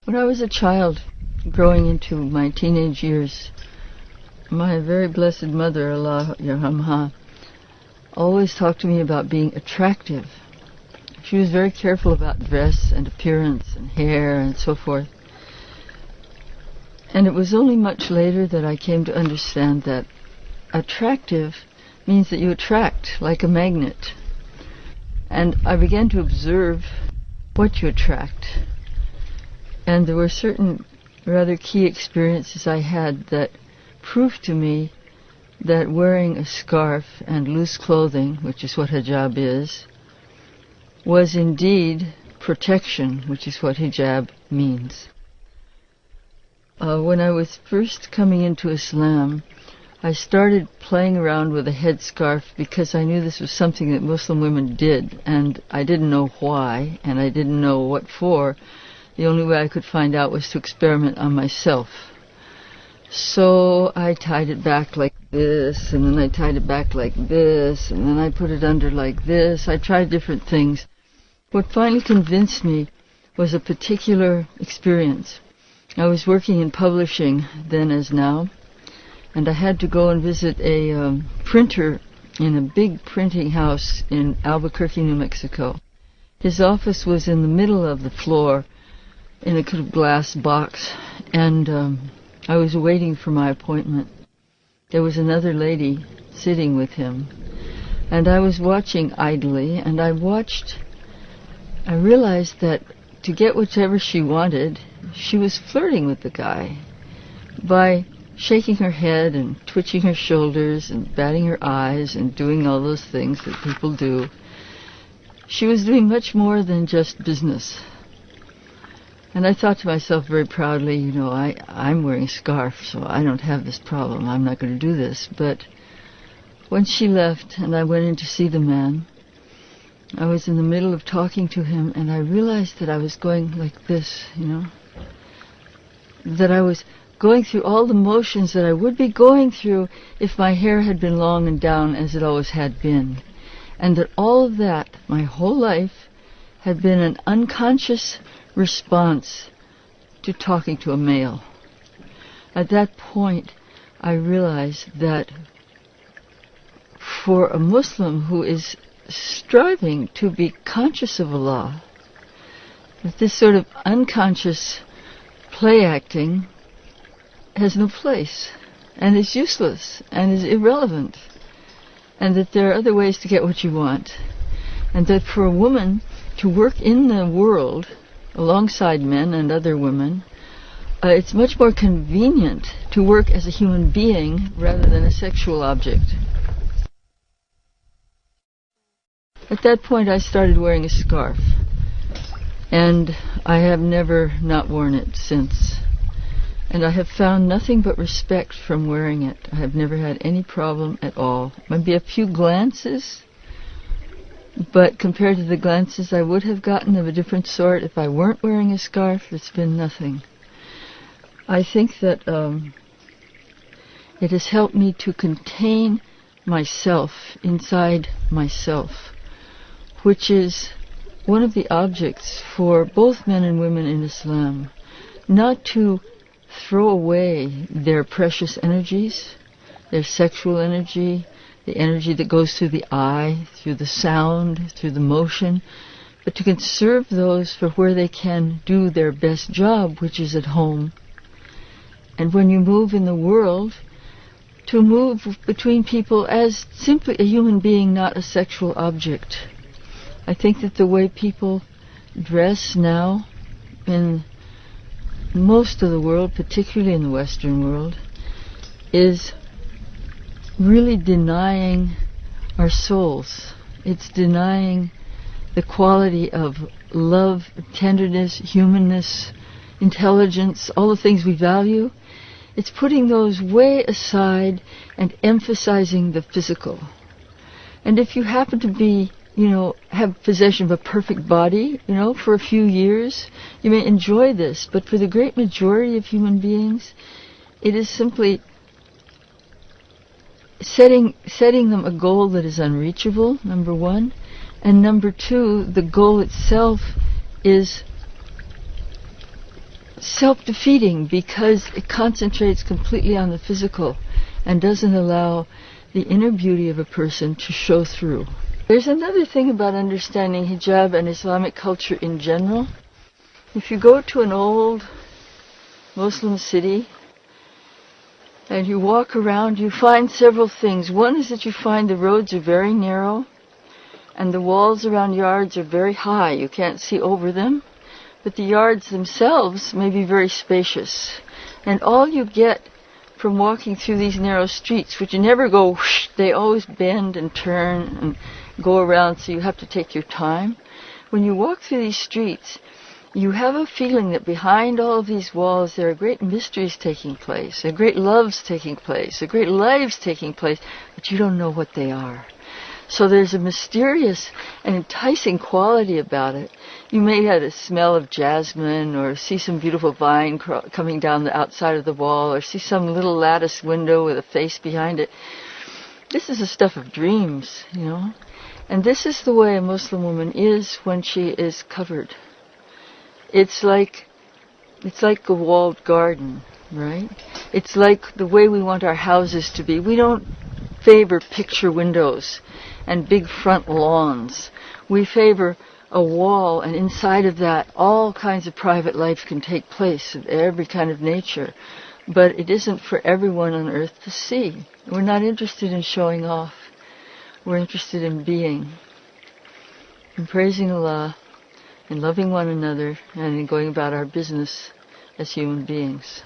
When I was a child, growing into my teenage years, my very blessed mother, Allah Yarhamha, always talked to me about being attractive. She was very careful about dress and appearance and hair and so forth. And it was only much later that I came to understand that attractive means that you attract like a magnet. And I began to observe what you attract. And there were certain rather key experiences I had that proved to me that wearing a scarf and loose clothing, which is what hijab is, was indeed protection, which is what hijab means. When I was first coming into Islam, I started playing around with a headscarf because I knew this was something that Muslim women did, and I didn't know why, and I didn't know what for. The only way I could find out was to experiment on myself. So I tied it back like this, and then I tied it back like this, and then I put it under like this. I tried different things. What finally convinced me was a particular experience. I was working in publishing then as now, and I had to go and visit a printer in a big printing house in Albuquerque, New Mexico. His office was in the middle of the floor in a kind of glass box, and I was waiting for my appointment. There was another lady sitting with him, and I was watching idly, and I realized that to get whatever she wanted, she was flirting with the guy by shaking her head and twitching her shoulders and batting her eyes and doing all those things that people do. She was doing much more than just business. And I thought to myself very proudly, you know, I'm wearing a scarf, so I don't have this problem. I'm not going to do this. But when she left and I went in to see the man, I was in the middle of talking to him, and I realized that I was going like this, you know, that I was going through all the motions that I would be going through if my hair had been long and down as it always had been. And that all of that, my whole life, had been an unconscious response to talking to a male. At that point, I realized that for a Muslim who is striving to be conscious of Allah, that this sort of unconscious play acting has no place and is useless and is irrelevant, and that there are other ways to get what you want, and that for a woman to work in the world alongside men and other women, it's much more convenient to work as a human being rather than a sexual object. At that point I started wearing a scarf, and I have never not worn it since. And I have found nothing but respect from wearing it. I have never had any problem at all. Maybe a few glances, but compared to the glances I would have gotten of a different sort if I weren't wearing a scarf, it's been nothing. I think that it has helped me to contain myself inside myself, which is one of the objects for both men and women in Islam, not to throw away their precious energies, their sexual energy, the energy that goes through the eye, through the sound, through the motion, but to conserve those for where they can do their best job, which is at home. And when you move in the world, to move between people as simply a human being, not a sexual object. I think that the way people dress now in most of the world, particularly in the Western world, is really denying our souls. It's denying the quality of love, tenderness, humanness, intelligence, all the things we value. It's putting those way aside and emphasizing the physical. And if you happen to be, have possession of a perfect body, for a few years, you may enjoy this. But for the great majority of human beings, it is simply setting them a goal that is unreachable, number one. And number two, the goal itself is self-defeating because it concentrates completely on the physical and doesn't allow the inner beauty of a person to show through. There's another thing about understanding hijab and Islamic culture in general. If you go to an old Muslim city and you walk around, you find several things. One is that you find the roads are very narrow and the walls around yards are very high. You can't see over them, but the yards themselves may be very spacious. And all you get from walking through these narrow streets, which you never go whoosh, they always bend and turn and go around, so you have to take your time. When you walk through these streets, you have a feeling that behind all of these walls there are great mysteries taking place, there are great loves taking place, there are great lives taking place, but you don't know what they are. So there's a mysterious and enticing quality about it. You may have a smell of jasmine, or see some beautiful vine coming down the outside of the wall, or see some little lattice window with a face behind it. This is the stuff of dreams, you know. And this is the way a Muslim woman is when she is covered. It's like a walled garden, right? It's like the way we want our houses to be. We don't favor picture windows and big front lawns. We favor a wall, and inside of that all kinds of private life can take place of every kind of nature. But it isn't for everyone on earth to see. We're not interested in showing off. We're interested in being, in praising Allah, in loving one another, and in going about our business as human beings.